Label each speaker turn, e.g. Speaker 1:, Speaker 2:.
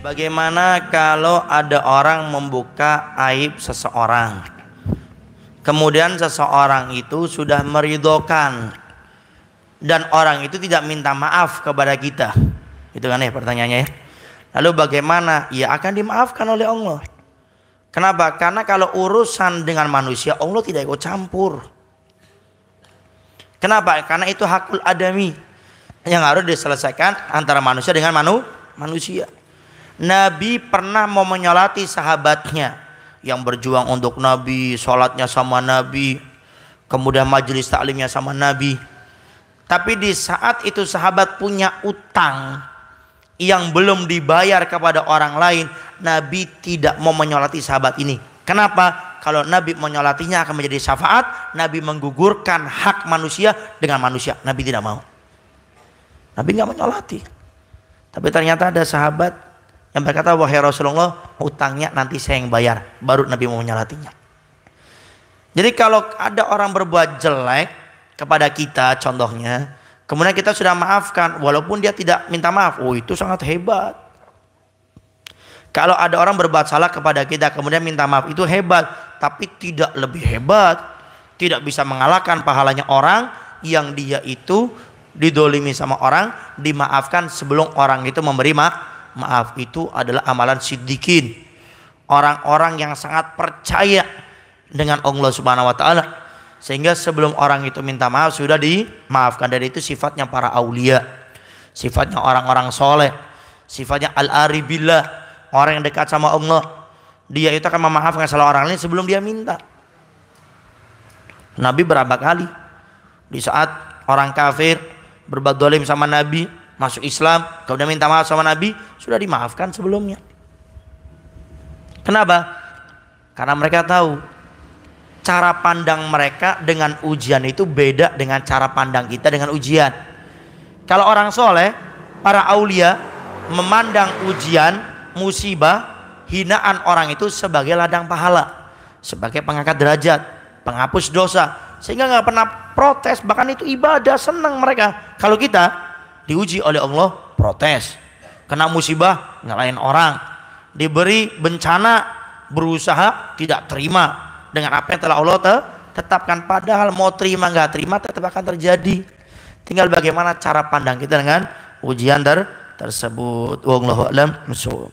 Speaker 1: Bagaimana kalau ada orang membuka aib seseorang, kemudian seseorang itu sudah meridhokan dan orang itu tidak minta maaf kepada kita? Itu kan ya pertanyaannya ya. Lalu bagaimana? Ya akan dimaafkan oleh Allah. Kenapa? Karena kalau urusan dengan manusia Allah tidak ikut campur. Kenapa? Karena itu hakul adami yang harus diselesaikan antara manusia dengan manusia. Nabi pernah mau menyolati sahabatnya yang berjuang untuk Nabi, sholatnya sama Nabi, kemudian majelis taklimnya sama Nabi. Tapi di saat itu sahabat punya utang yang belum dibayar kepada orang lain, Nabi tidak mau menyolati sahabat ini. Kenapa? Kalau Nabi menyolatinya akan menjadi syafaat, Nabi menggugurkan hak manusia dengan manusia. Nabi tidak mau. Nabi nggak menyolati. Tapi ternyata ada sahabat yang berkata, wahai Rasulullah, hutangnya nanti saya yang bayar. Baru Nabi mau menyolatinya. Jadi kalau ada orang berbuat jelek kepada kita, contohnya, kemudian kita sudah maafkan, walaupun dia tidak minta maaf, oh itu sangat hebat. Kalau ada orang berbuat salah kepada kita, kemudian minta maaf, itu hebat. Tapi tidak lebih hebat, tidak bisa mengalahkan pahalanya orang yang dia itu didolimi sama orang, dimaafkan sebelum orang itu memberi maaf. Itu adalah amalan siddiqin, orang-orang yang sangat percaya dengan Allah Subhanahu wa taala, sehingga sebelum orang itu minta maaf sudah dimaafkan. Dan itu sifatnya para aulia, sifatnya orang-orang soleh, sifatnya al-aribillah, orang yang dekat sama Allah. Dia itu akan memaafkan salah orang lain sebelum dia minta. Nabi berapa kali di saat orang kafir berbuat zalim sama Nabi, masuk Islam, kemudian minta maaf sama Nabi, sudah dimaafkan sebelumnya. Kenapa? Karena mereka tahu cara pandang mereka dengan ujian itu beda dengan cara pandang kita dengan ujian. Kalau orang soleh, para aulia memandang ujian, musibah, hinaan orang itu sebagai ladang pahala, sebagai pengangkat derajat, penghapus dosa, sehingga nggak pernah protes. Bahkan itu ibadah, senang mereka. Kalau kita diuji oleh Allah, protes. Kena musibah, nyalain orang. Diberi bencana, berusaha tidak terima dengan apa yang telah Allah tetapkan. Padahal mau terima nggak terima tetap akan terjadi. Tinggal bagaimana cara pandang kita dengan ujian tersebut. Wallahu a'lam bishawab.